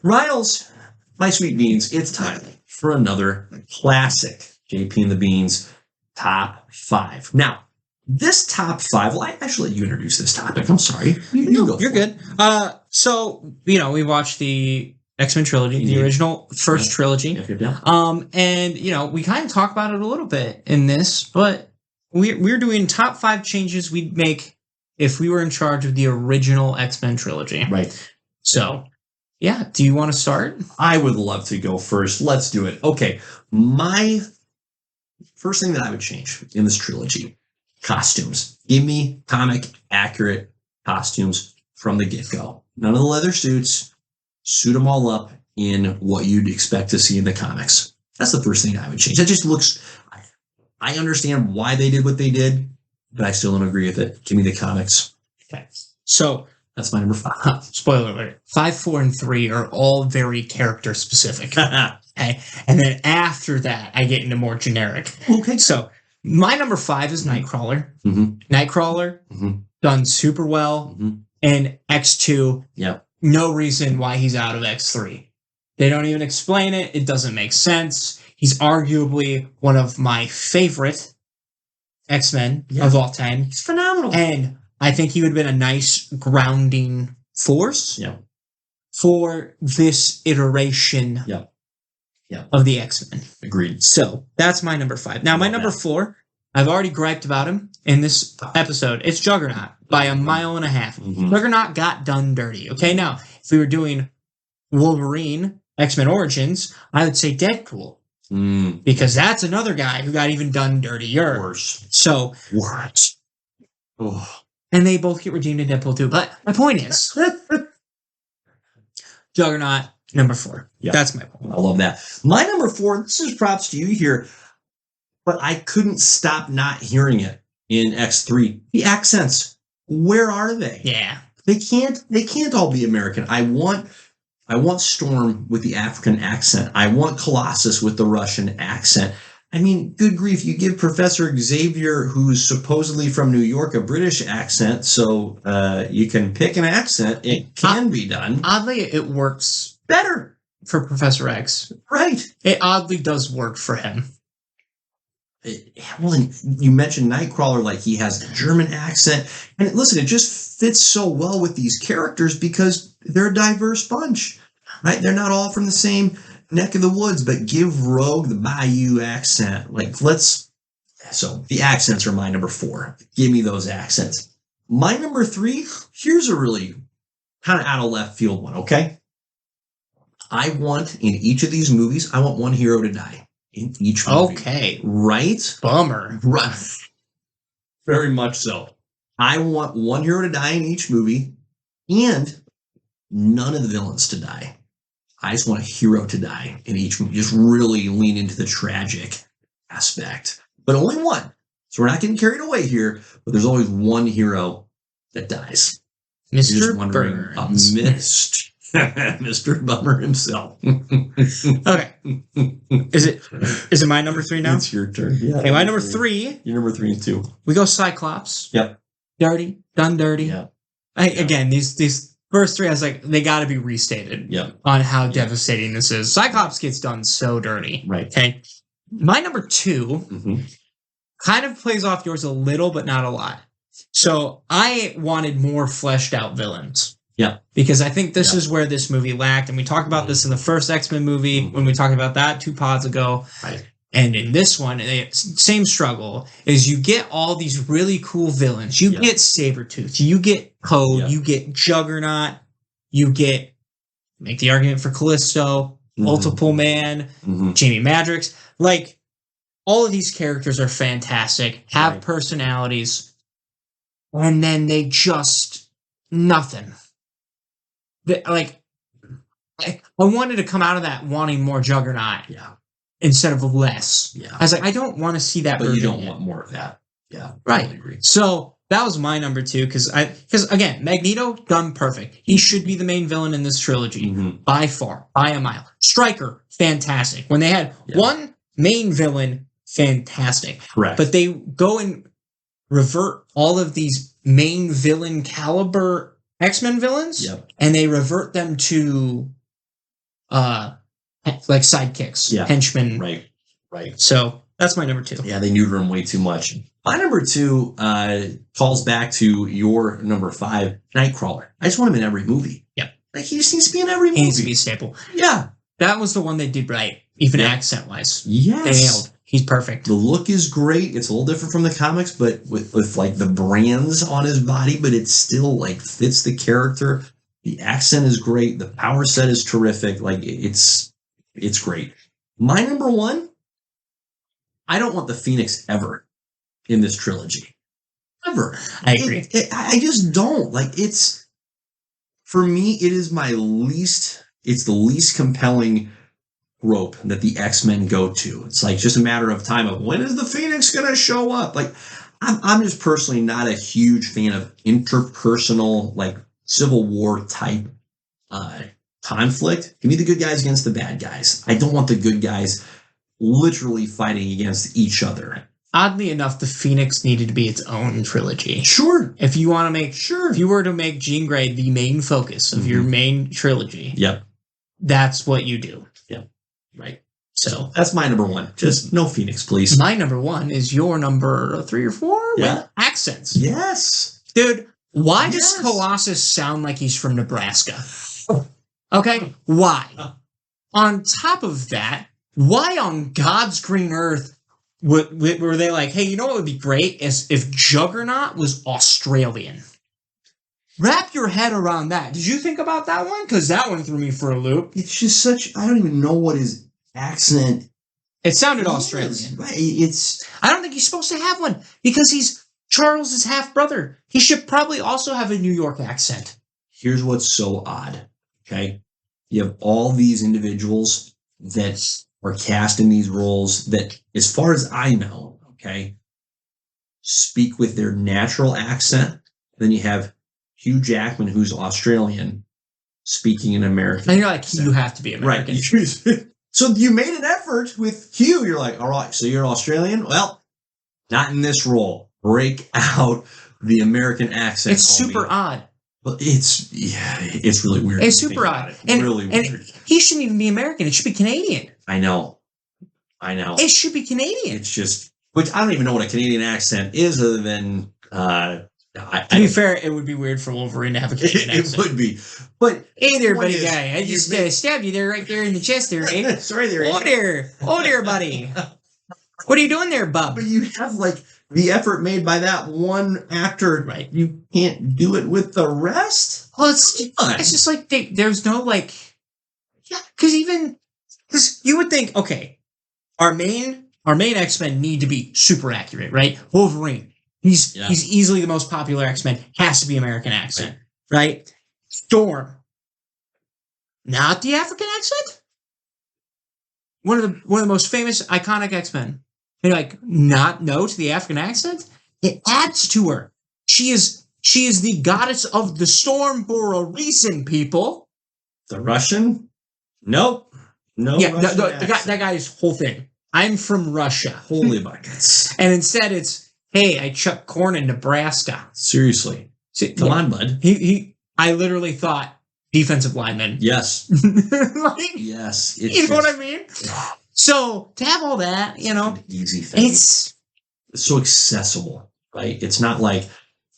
Riles, my sweet beans, it's time for another classic JP and the Beans top 5. Now, this top 5, well, I actually let you introduce this topic. I'm sorry. You go. You're good. We watched the X-Men trilogy, the original first trilogy. Yeah. And we kind of talk about it a little bit in this, but we're doing top 5 changes we'd make if we were in charge of the original X-Men trilogy. Right. So, yeah. Do you want to start? I would love to go first. Let's do it. Okay. My first thing that I would change in this trilogy, costumes. Give me comic accurate costumes from the get-go. None of the leather suits. Suit them all up in what you'd expect to see in the comics. That's the first thing I would change. That just looks... I understand why they did what they did, but I still don't agree with it. Give me the comics. Okay. So... That's my number 5. Spoiler alert. 5, 4, and 3 are all very character specific. Okay. And then after that, I get into more generic. Okay. So my number 5 is Nightcrawler. Mm-hmm. Nightcrawler, done super well. And X2, no reason why he's out of X3. They don't even explain it. It doesn't make sense. He's arguably one of my favorite X-Men of all time. He's phenomenal. And I think he would have been a nice grounding force for this iteration of the X-Men. Agreed. So that's my number 5. Now, my number 4, I've already griped about him in this episode. It's Juggernaut by a mile and a half. Juggernaut got done dirty. Okay, now, if we were doing Wolverine, X-Men Origins, I would say Deadpool. Because that's another guy who got even done dirtier. Worse. So, worse. Oh. And they both get redeemed in Deadpool 2. But my point is, Juggernaut, number 4. Yeah. That's my point. I love that. My number 4, this is props to you here, but I couldn't stop not hearing it in X3. The accents. Where are they? Yeah. They can't all be American. I want Storm with the African accent. I want Colossus with the Russian accent. I mean, good grief, you give Professor Xavier, who's supposedly from New York, a British accent, so you can pick an accent. It can be done. Oddly, it works better for Professor X. Right. It oddly does work for him. Well, you mentioned Nightcrawler, like he has a German accent. And listen, it just fits so well with these characters because they're a diverse bunch, right? They're not all from the same neck of the woods, but give Rogue the Bayou accent. So the accents are my number 4. Give me those accents. My number 3, here's a really kind of out of left field one, okay? I want, in each of these movies, I want one hero to die. In each movie. Okay. Right? Bummer. Right. Very much so. I want one hero to die in each movie, and none of the villains to die. I just want a hero to die in each movie. Just really lean into the tragic aspect. But only one. So we're not getting carried away here, but there's always one hero that dies. Mr. Burns. Mr. Bummer himself. Okay. Is it my number 3 now? It's your turn. Yeah. Okay, my number 3. Your number 3 too. We go Cyclops. Yep. Dirty. Done dirty. Yeah. Again, these first 3, I was like, they got to be restated on how devastating this is. Cyclops gets done so dirty. Right. Okay. My number 2 kind of plays off yours a little, but not a lot. So I wanted more fleshed out villains. Yeah. Because I think this is where this movie lacked. And we talked about this in the first X-Men movie when we talked about that 2 pods ago. Right. And in this one, same struggle, is you get all these really cool villains. You get Sabretooth, you get Code, you get Juggernaut, you get, make the argument for Callisto, Multiple Man, Jamie Madrox. Like, all of these characters are fantastic, have personalities, and then they just, nothing. I wanted to come out of that wanting more Juggernaut. Yeah. Instead of less. Yeah. I was like, I don't want to see that. But you don't want more of that. Yeah. Right. Totally agree. So that was my number 2 because again, Magneto done perfect. He should be the main villain in this trilogy by far, by a mile. Stryker, fantastic. When they had one main villain, fantastic. Correct. But they go and revert all of these main villain caliber X-Men villains, and they revert them to like sidekicks, henchmen. Right. So that's my number 2. Yeah, they neuter him way too much. My number 2 calls back to your number 5, Nightcrawler. I just want him in every movie. Yep. Like, he just needs to be in every movie. He needs to be a staple. Yeah. That was the one they did right, even accent-wise. Yes. They nailed. He's perfect. The look is great. It's a little different from the comics, but with like the brands on his body, but it still like fits the character. The accent is great. The power set is terrific. Like it's great. My number 1, I don't want the Phoenix ever in this trilogy. Ever. I agree. I just don't. Like for me, it is it's the least compelling rope that the X-Men go to. It's like just a matter of time of when is the Phoenix going to show up? Like I'm just personally not a huge fan of interpersonal, like Civil War type conflict. Give me the good guys against the bad guys. I don't want the good guys literally fighting against each other. Oddly enough, the Phoenix needed to be its own trilogy. Sure. If you want to make if you were to make Jean Grey the main focus of your main trilogy, that's what you do. Yep. Right. So that's my number 1. Just no Phoenix, please. My number 1 is your number 3 or 4 with accents. Yes. Dude, why does Colossus sound like he's from Nebraska? Okay, why? On top of that, why on God's green earth were they like, hey, you know what would be great is if Juggernaut was Australian? Wrap your head around that. Did you think about that one? Because that one threw me for a loop. It's just I don't even know what his accent. It sounded Australian. Right. I don't think he's supposed to have one because he's Charles's half brother. He should probably also have a New York accent. Here's what's so odd. Okay. You have all these individuals that are cast in these roles that, as far as I know, speak with their natural accent. Then you have Hugh Jackman, who's Australian, speaking an American. And you're like, you have to be American. Right. So you made an effort with Hugh. You're like, all right, so you're Australian? Well, not in this role. Break out the American accent. It's super odd. But it's really weird. It's super odd. And really weird. He shouldn't even be American. It should be Canadian. I know. It should be Canadian. It's just, which I don't even know what a Canadian accent is other than... to be fair, it would be weird for Wolverine to have a Canadian accent. It would be. But hey there, buddy guy. I just stabbed you there, right there in the chest there, eh? Sorry there. Oh there, buddy. What are you doing there, bub? But you have like the effort made by that one actor. Right. You can't do it with the rest? Well, it's just like there's no like... Yeah, because you would think, okay, our main X-Men need to be super accurate, right? Wolverine. He's easily the most popular X-Men. Has to be American accent, right? Storm, not the African accent. One of the most famous, iconic X-Men. They're like, no to the African accent. It adds to her. She is the goddess of the storm for a reason, people. The Russian? Nope. No. Yeah, that guy's whole thing. I'm from Russia. Holy buckets. And instead, it's, hey, I chuck corn in Nebraska. Seriously. Come on, bud. I literally thought defensive lineman. Yes. Yes. You know what I mean? Yeah. So to have all that, it's an easy thing. It's so accessible, right? It's not like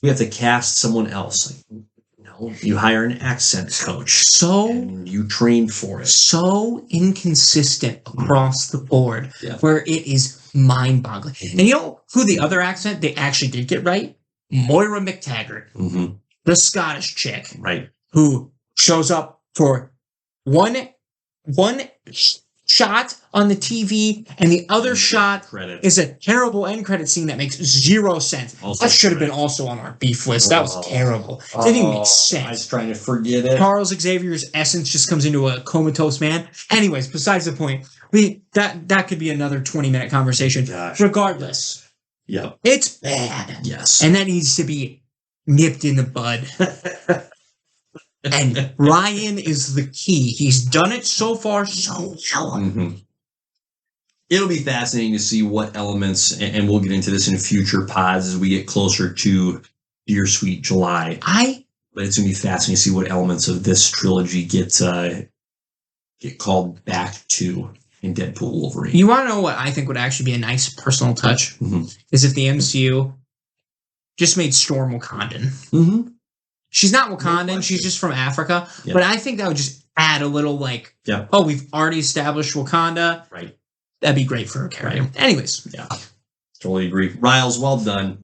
we have to cast someone else. Like, no, you hire an accent coach. And you train for it. So inconsistent across the board, where it is mind-boggling. And you know who the other accent they actually did get right? Moira McTaggart, the Scottish chick, right? Who shows up for one shot on the TV, and the other shot is a terrible end credit scene that makes zero sense. That should have been also on our beef list. That was terrible. It didn't even make sense. I was trying to forget it. Charles Xavier's essence just comes into a comatose man. Anyways, besides the point, that could be another 20-minute conversation. Gosh. Regardless, it's bad. Yes, and that needs to be nipped in the bud. And Ryan is the key. He's done it so far so well. It'll be fascinating to see what elements, and we'll get into this in future pods as we get closer to Dear Sweet July. But it's going to be fascinating to see what elements of this trilogy get get called back to in Deadpool Wolverine. You want to know what I think would actually be a nice personal touch? Mm-hmm. Is if the MCU just made Storm Wakandan. Mm-hmm. She's not Wakandan, she's just from Africa. Yeah. But I think that would just add a little oh, we've already established Wakanda. Right. That'd be great for her character. Right. Anyways. Yeah. Totally agree. Riles, well done.